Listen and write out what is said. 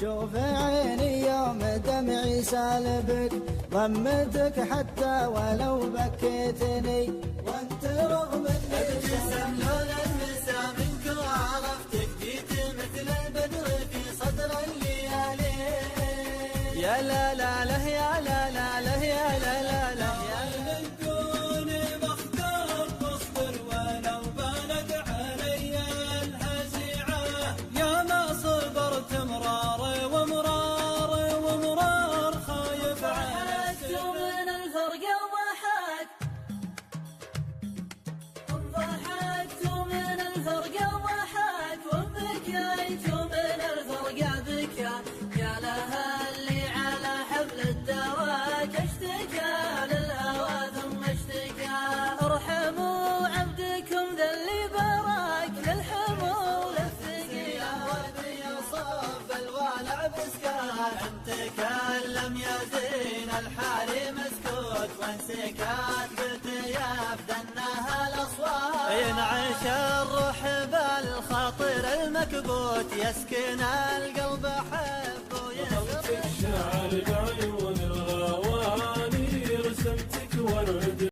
شوف عيني يوم دمعي سالبك، ضمتك حتى ولو بكيتني، وانت رغم ابتسم لون المسا منك وعرفتك، جيت مثل البدر في صدر الليالي. يا لا لا له يا لا لا له يا لا لا لا يا الكون مختار واصبر ولو بانت علي الهزيعة، يا ما صبرت مرار ومرار خايف على السر. من الفرق ضحكت من الفرق ضحك، وبكيت من الفرق بكى، يا لها اللي على حبل الدواك اشتكى للهوى ثم اشتكى. ارحموا عبدكم ذا اللي براك للحمول الثقيلة، ودي صب الوالع بسكات، انت تكلم يا زين الحال مسكوت، وانسكات قلت يا بدنها الاصوات. ينعش الروح بالخاطر المكبوت، يسكن القلب حب